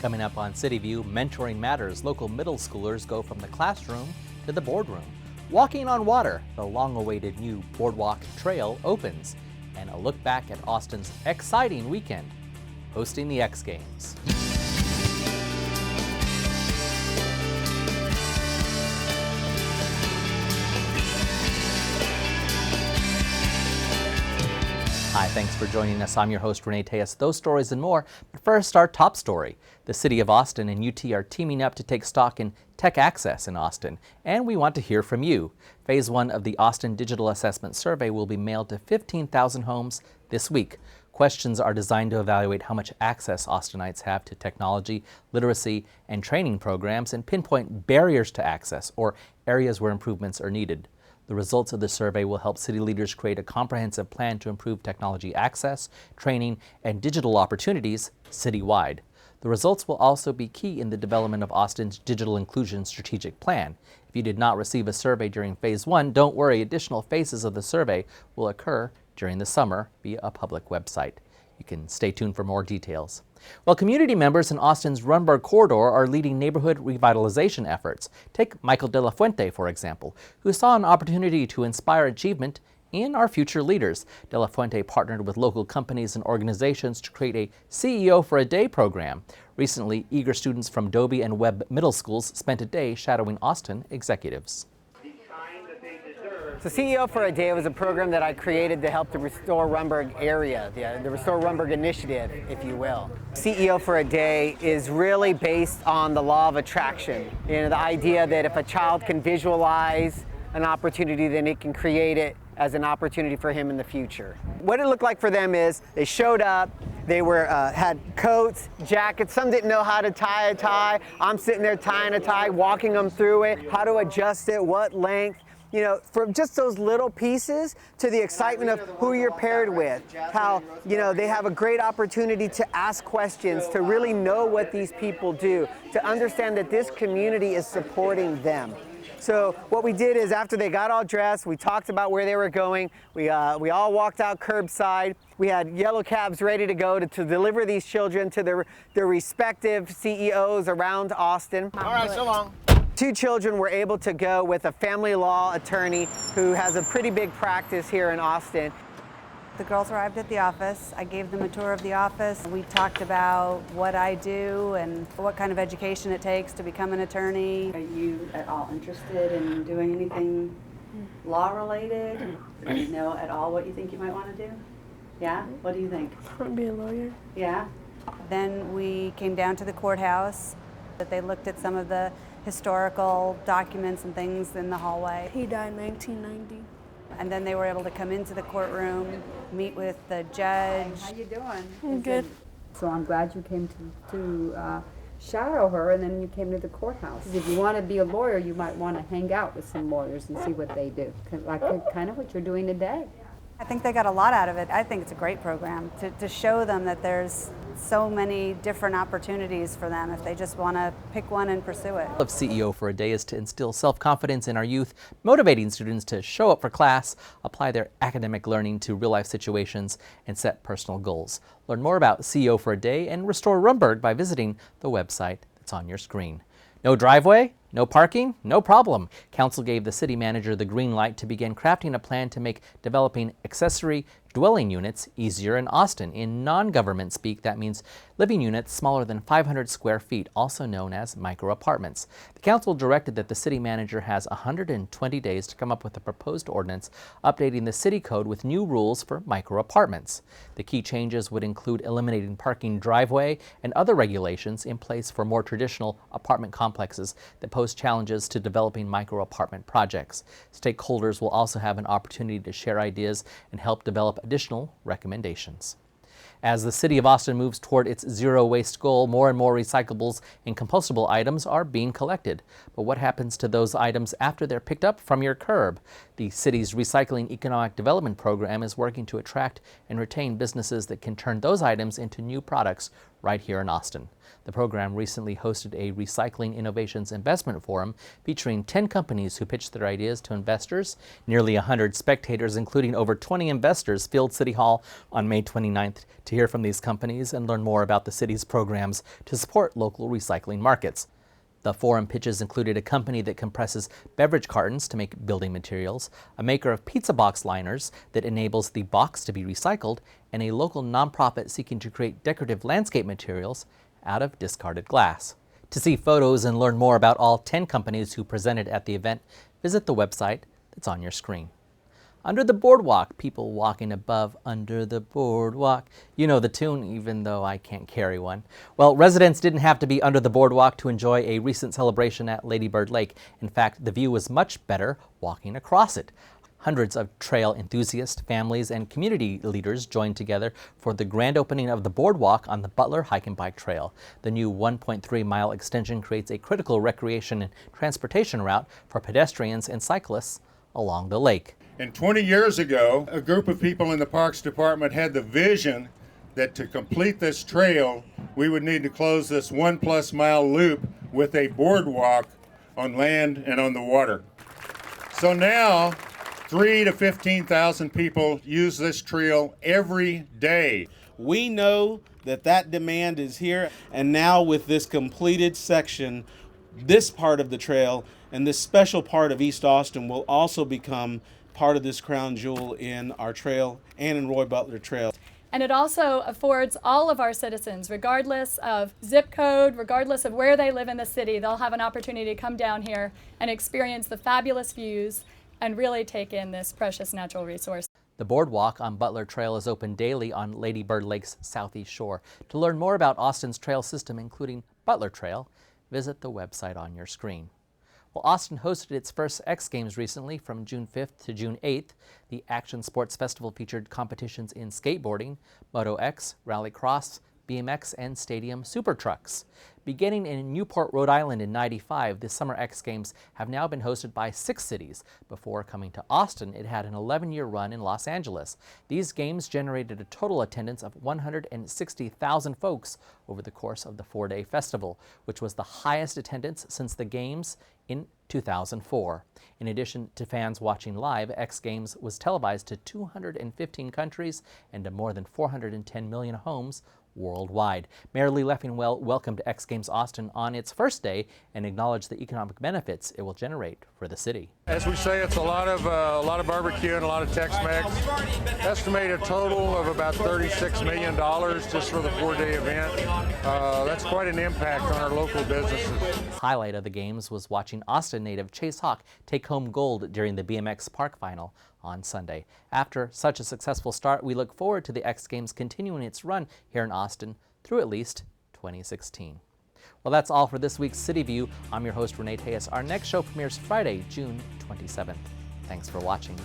Coming up on City View, Mentoring Matters, local middle schoolers go from the classroom to the boardroom. Walking on Water, the long-awaited new boardwalk trail opens. And a look back at Austin's exciting weekend, hosting the X Games. Hi, thanks for joining us. I'm your host, Renee Tejas. Those stories and more. But first, our top story. The City of Austin and UT are teaming up to take stock in tech access in Austin, and we want to hear from you. Phase 1 of the Austin Digital Assessment Survey will be mailed to 15,000 homes this week. Questions are designed to evaluate how much access Austinites have to technology, literacy, and training programs, and pinpoint barriers to access or areas where improvements are needed. The results of the survey will help city leaders create a comprehensive plan to improve technology access, training, and digital opportunities citywide. The results will also be key in the development of Austin's Digital Inclusion Strategic Plan. If you did not receive a survey during Phase 1, don't worry, additional phases of the survey will occur during the summer via a public website. You can stay tuned for more details. Well, community members in Austin's Rumberg corridor are leading neighborhood revitalization efforts. Take Michael De La Fuente, for example, who saw an opportunity to inspire achievement in our future leaders. De La Fuente partnered with local companies and organizations to create a CEO for a Day program. Recently, eager students from Dobie and Webb middle schools spent a day shadowing Austin executives. So CEO for a Day was a program that I created to help the Restore Rumberg area, the Restore Rumberg initiative, if you will. CEO for a Day is really based on the law of attraction. You know, the idea that if a child can visualize an opportunity, then it can create it as an opportunity for him in the future. What it looked like for them is they showed up, they had coats, jackets, some didn't know how to tie a tie. I'm sitting there tying a tie, walking them through it, how to adjust it, what length. You know, from just those little pieces to the excitement of who you're paired with, how, you know, they have a great opportunity to ask questions, to really know what these people do, to understand that this community is supporting them. So what we did is after they got all dressed, we talked about where they were going. We all walked out curbside. We had yellow cabs ready to go to deliver these children to their respective CEOs around Austin. All right, so long. 2 children were able to go with a family law attorney who has a pretty big practice here in Austin. The girls arrived at the office. I gave them a tour of the office. We talked about what I do and what kind of education it takes to become an attorney. Are you at all interested in doing anything law related? Do you know at all what you think you might want to do? Yeah? What do you think? I want to be a lawyer. Yeah? Then we came down to the courthouse. They looked at some of the historical documents and things in the hallway. He died in 1990. And then they were able to come into the courtroom, meet with the judge. How you doing? I'm good. So I'm glad you came to shadow her, and then you came to the courthouse. If you want to be a lawyer, you might want to hang out with some lawyers and see what they do, like kind of what you're doing today. I think they got a lot out of it. I think it's a great program to show them that there's so many different opportunities for them if they just want to pick one and pursue it. Of CEO for a Day is to instill self-confidence in our youth, motivating students to show up for class, apply their academic learning to real-life situations, and set personal goals. Learn more about CEO for a Day and Restore Rumberg by visiting the website that's on your screen. No driveway? No parking? No problem. Council gave the city manager the green light to begin crafting a plan to make developing accessory dwelling units easier in Austin. In non-government speak, that means living units smaller than 500 square feet, also known as micro-apartments. The council directed that the city manager has 120 days to come up with a proposed ordinance updating the city code with new rules for micro-apartments. The key changes would include eliminating parking driveway and other regulations in place for more traditional apartment complexes that pose challenges to developing micro-apartment projects. Stakeholders will also have an opportunity to share ideas and help develop additional recommendations. As the City of Austin moves toward its zero waste goal, more and more recyclables and compostable items are being collected. But what happens to those items after they're picked up from your curb? The city's Recycling Economic Development Program is working to attract and retain businesses that can turn those items into new products right here in Austin. The program recently hosted a Recycling Innovations Investment Forum featuring 10 companies who pitched their ideas to investors. Nearly 100 spectators, including over 20 investors, filled City Hall on May 29th to hear from these companies and learn more about the city's programs to support local recycling markets. The forum pitches included a company that compresses beverage cartons to make building materials, a maker of pizza box liners that enables the box to be recycled, and a local nonprofit seeking to create decorative landscape materials out of discarded glass. To see photos and learn more about all 10 companies who presented at the event, visit the website that's on your screen. Under the boardwalk, people walking above under the boardwalk. You know the tune, even though I can't carry one. Well, residents didn't have to be under the boardwalk to enjoy a recent celebration at Lady Bird Lake. In fact, the view was much better walking across it. Hundreds of trail enthusiasts, families, and community leaders joined together for the grand opening of the boardwalk on the Butler Hike and Bike Trail. The new 1.3-mile extension creates a critical recreation and transportation route for pedestrians and cyclists along the lake. And 20 years ago, a group of people in the Parks Department had the vision that to complete this trail, we would need to close this 1+ mile loop with a boardwalk on land and on the water. So now, 3,000 to 15,000 people use this trail every day. We know that demand is here, and now with this completed section, this part of the trail and this special part of East Austin will also become part of this crown jewel in our trail and in Roy Butler Trail. And it also affords all of our citizens, regardless of zip code, regardless of where they live in the city, they'll have an opportunity to come down here and experience the fabulous views and really take in this precious natural resource. The boardwalk on Butler Trail is open daily on Lady Bird Lake's southeast shore. To learn more about Austin's trail system, including Butler Trail, visit the website on your screen. Well, Austin hosted its first X Games recently from June 5th to June 8th. The Action Sports Festival featured competitions in skateboarding, Moto X, Rallycross, BMX, and stadium super trucks. Beginning in Newport, Rhode Island in '95, the Summer X Games have now been hosted by 6 cities. Before coming to Austin, it had an 11-year run in Los Angeles. These games generated a total attendance of 160,000 folks over the course of the 4-day festival, which was the highest attendance since the games in 2004. In addition to fans watching live, X Games was televised to 215 countries and to more than 410 million homes worldwide. Mayor Lee Leffingwell welcomed X Games Austin on its first day and acknowledged the economic benefits it will generate for the city. As we say, it's a lot of barbecue and a lot of Tex-Mex. Estimated total of about $36 million just for the 4-day event. That's quite an impact on our local businesses. The highlight of the games was watching Austin native Chase Hawk take home gold during the BMX Park Final on Sunday. After such a successful start, we look forward to the X Games continuing its run here in Austin through at least 2016. Well, that's all for this week's City View. I'm your host, Renee Tejas. Our next show premieres Friday, June 27th. Thanks for watching.